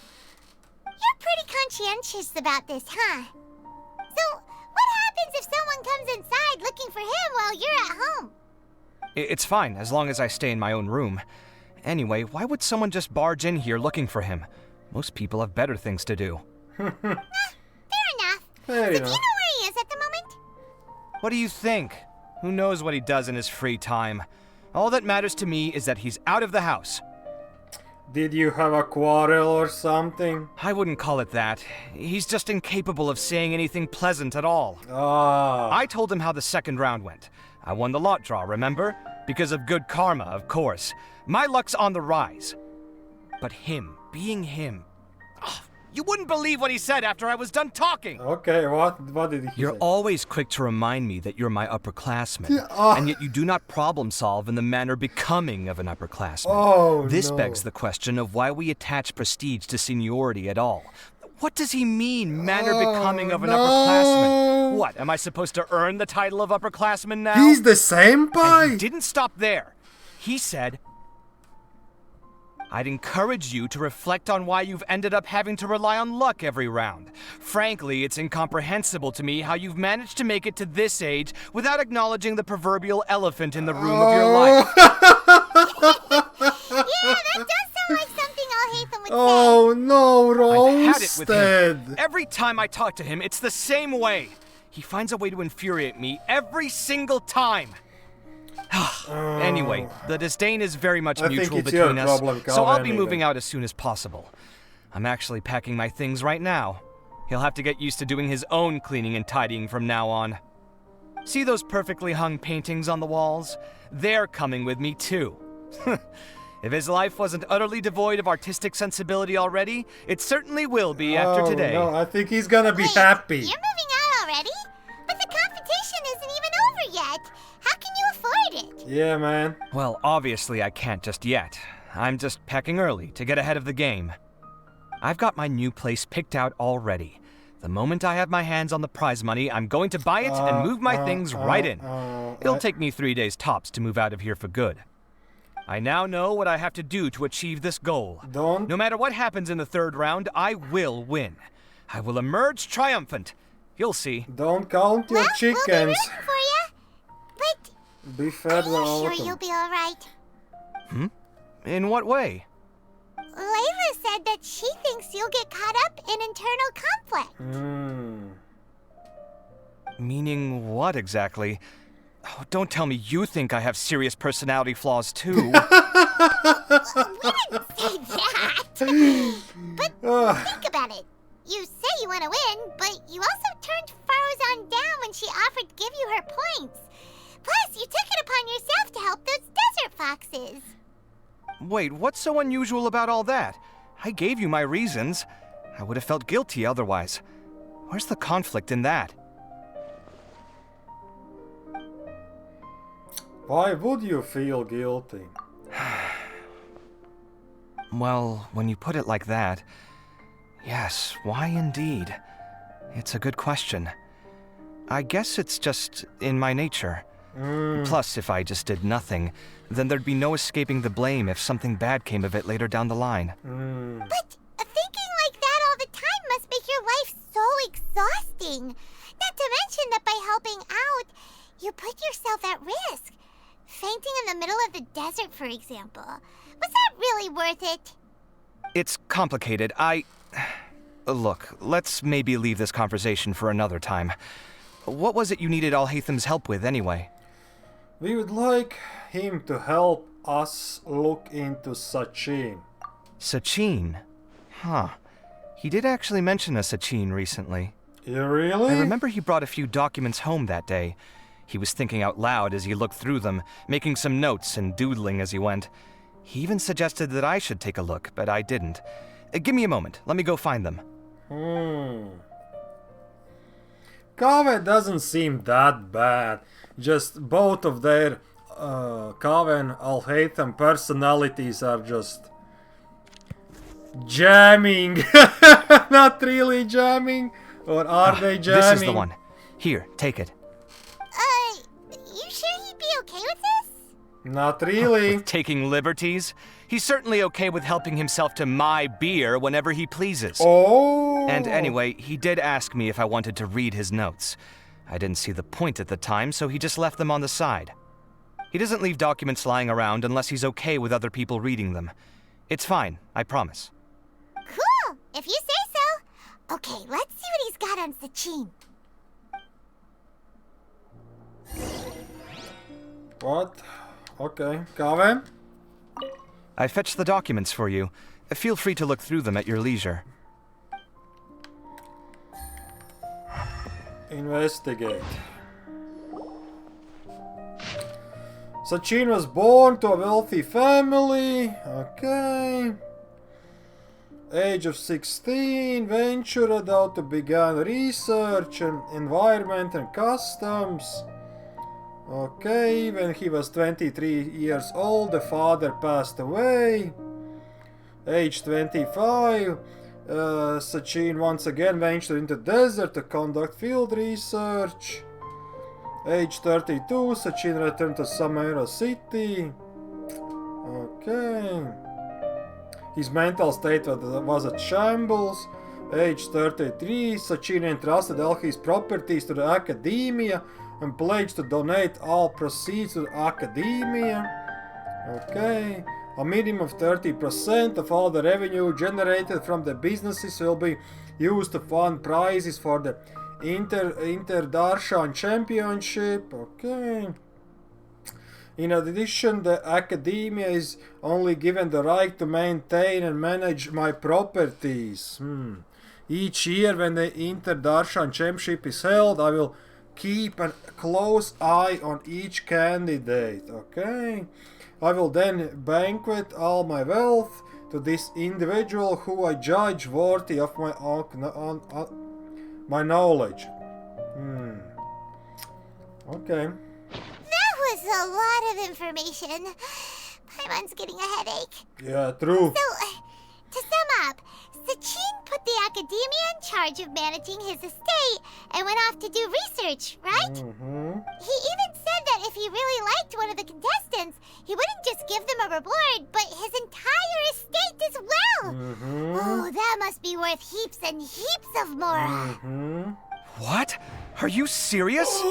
pretty conscientious about this, huh? So, what happens if someone comes inside looking for him while you're at home? It's fine, as long as I stay in my own room. Anyway, why would someone just barge in here looking for him? Most people have better things to do. Fair enough. Fair So do you enough. know where he is at the moment? What do you think? Who knows what he does in his free time? All that matters to me is that he's out of the house. Did you have a quarrel or something? I wouldn't call it that. He's just incapable of saying anything pleasant at all. Ah. I told him how the second round went. I won the lot draw, remember? Because of good karma, of course. My luck's on the rise. But him, being him... Oh, you wouldn't believe what he said after I was done talking! Okay, what did he You're say? always quick to remind me that you're my upperclassman, and yet you do not problem solve in the manner becoming of an upperclassman. Oh, This no. begs the question of why we attach prestige to seniority at all. What does he mean, manner becoming of an no. upperclassman? What, am I supposed to earn the title of upperclassman now? He's the senpai? And he didn't stop there. He said, I'd encourage you to reflect on why you've ended up having to rely on luck every round. Frankly, it's incomprehensible to me how you've managed to make it to this age without acknowledging the proverbial elephant in the room of your life. Yeah, that does sound like something Alhaitham would Oh no, I've had it with him. roasted. Every time I talk to him, it's the same way. He finds a way to infuriate me every single time. Anyway, the disdain is very much I think mutual it's your between us, problem, so I'll be Calvin, moving anyway. out as soon as possible. I'm actually packing my things right now. He'll have to get used to doing his own cleaning and tidying from now on. See those perfectly hung paintings on the walls? They're coming with me too. If his life wasn't utterly devoid of artistic sensibility already, it certainly will be after today. No, I think he's gonna be happy. You're moving out already? But the competition isn't even over yet. How can you afford it? Yeah, man. Well, obviously I can't just yet. I'm just packing early to get ahead of the game. I've got my new place picked out already. The moment I have my hands on the prize money, I'm going to buy it and move my things right in. It'll take me 3 days tops to move out of here for good. I now know what I have to do to achieve this goal. No matter what happens in the third round, I will win. I will emerge triumphant. You'll see. Don't count your chickens. We'll be rooting for you. But Be fair to are you all sure of them. you'll be all right? In what way? Layla said that she thinks you'll get caught up in internal conflict. Meaning what exactly? Oh, don't tell me you think I have serious personality flaws too. We didn't say that. But think about it. You say you want to win, but you also turned Farozan down when she offered to give you her points. Plus, you took it upon yourself to help those desert foxes. Wait, what's so unusual about all that? I gave you my reasons. I would have felt guilty otherwise. Where's the conflict in that? Why would you feel guilty? Well, when you put it like that, yes, why indeed? It's a good question. I guess it's just in my nature. Plus, if I just did nothing, then there'd be no escaping the blame if something bad came of it later down the line. But thinking like that all the time must make your life so exhausting. Not to mention that by helping out, you put yourself at risk. Fainting in the middle of the desert, for example. Was that really worth it? It's complicated. Look, let's maybe leave this conversation for another time. What was it you needed Alhatham's help with, anyway? We would like him to help us look into Sachin. Sachin? Huh. He did actually mention a Sachin recently. You really? I remember he brought a few documents home that day. He was thinking out loud as he looked through them, making some notes and doodling as he went. He even suggested that I should take a look, but I didn't. Give me a moment. Let me go find them. Kaveh doesn't seem that bad. Just both of their Kaveh and Alhaitham personalities are just jamming. Not really jamming. Or are they jamming? This is the one. Here, take it. You sure he'd be okay with this? Not really. With taking liberties? He's certainly okay with helping himself to my beer whenever he pleases. Oh! And anyway, he did ask me if I wanted to read his notes. I didn't see the point at the time, so he just left them on the side. He doesn't leave documents lying around unless he's okay with other people reading them. It's fine, I promise. Cool, if you say so. Okay, let's see what he's got on Sachin. What? Okay, Kaveh? I fetched the documents for you. Feel free to look through them at your leisure. Investigate. Sachin was born to a wealthy family. Okay. Age of 16, ventured out to begin research in environment and customs. Okay, when he was 23 years old, the father passed away. Age 25, Sachin once again ventured into the desert to conduct field research. Age 32, Sachin returned to Samara City. Okay. His mental state was at shambles. Age 33, Sachin entrusted all his properties to the Akademiya and pledged to donate all proceeds to the Akademiya. Okay. A minimum of 30% of all the revenue generated from the businesses will be used to fund prizes for the Inter-Darshan Championship. Okay. In addition, the Akademiya is only given the right to maintain and manage my properties. Each year when the Inter-Darshan Championship is held, I will keep a close eye on each candidate. Okay. I will then banquet all my wealth to this individual who I judge worthy of my knowledge. Okay. That was a lot of information. Paimon's getting a headache. Yeah, true. So, to sum up, Sachin put the Akademiya in charge of managing his estate and went off to do research, right? He even said that if he really liked one of the contestants, he wouldn't just give them a reward, but his entire estate as well. Oh, that must be worth heaps and heaps of more. What? Are you serious?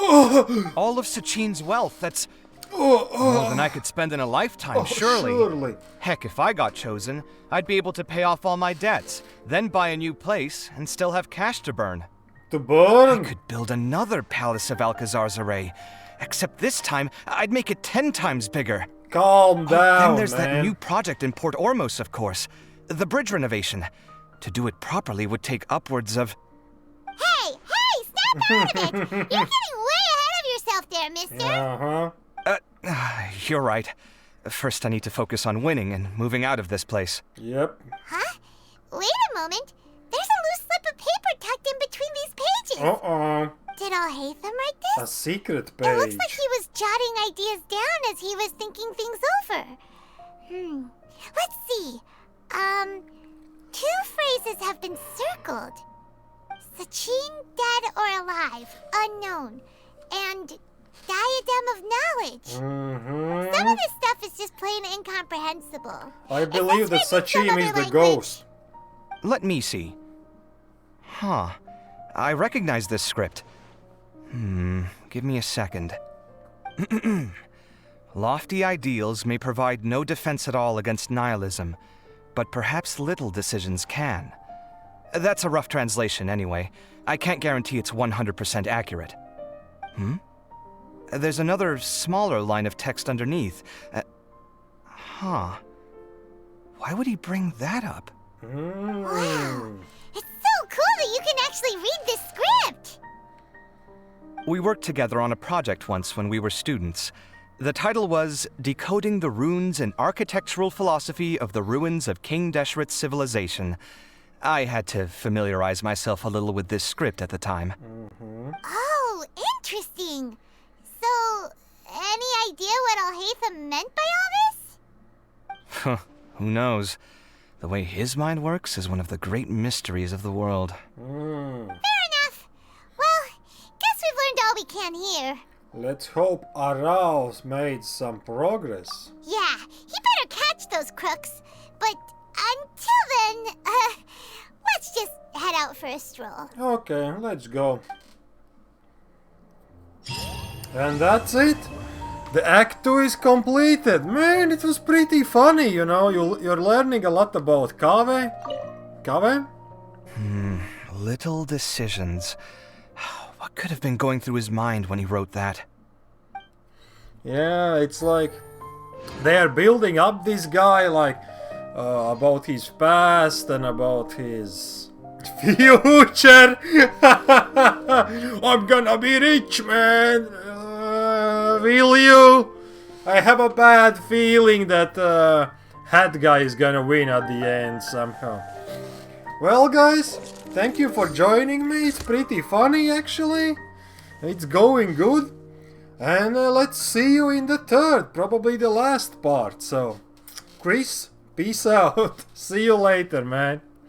All of Sachin's wealth, that's more than I could spend in a lifetime, surely. Heck, if I got chosen, I'd be able to pay off all my debts, then buy a new place, and still have cash to burn. I could build another Palace of Alcazar's array, except this time, I'd make it 10 times bigger. Calm down, Then there's that new project in Port Ormos, of course. The bridge renovation. To do it properly would take upwards of... Hey, snap out of it! You're getting way ahead of yourself there, mister. You're right. First I need to focus on winning and moving out of this place. Yep. Huh? Wait a moment. There's a loose slip of paper tucked in between these pages. Did Alhaitham write this? A secret page. It looks like he was jotting ideas down as he was thinking things over. Let's see. Two phrases have been circled. Sachin, dead or alive, unknown. And diadem of knowledge. Some of this stuff is just plain incomprehensible. I believe that Sachin is the ghost. Let me see. I recognize this script. Give me a second. Lofty ideals may provide no defense at all against nihilism, but perhaps little decisions can. That's a rough translation anyway. I can't guarantee it's 100% accurate. There's another smaller line of text underneath. Why would he bring that up? Wow. It's so cool that you can actually read this script! We worked together on a project once when we were students. The title was Decoding the Runes and Architectural Philosophy of the Ruins of King Deshret's Civilization. I had to familiarize myself a little with this script at the time. Oh, interesting. So, any idea what Alhaitham meant by all this? Who knows? The way his mind works is one of the great mysteries of the world. Fair enough. Well, guess we've learned all we can here. Let's hope Arao's made some progress. Yeah, he better catch those crooks. But until then, let's just head out for a stroll. Okay, let's go. And that's it. The Act 2 is completed. Man, it was pretty funny, you know. You're learning a lot about Kave. Kave? Little decisions. What could have been going through his mind when he wrote that? Yeah, it's like they are building up this guy, like about his past and about his future. I'm gonna be rich, man. Will you? I have a bad feeling that Hat Guy is gonna win at the end somehow. Well, guys, thank you for joining me. It's pretty funny, actually. It's going good. And let's see you in the third, probably the last part. So, Chris, peace out. See you later, man.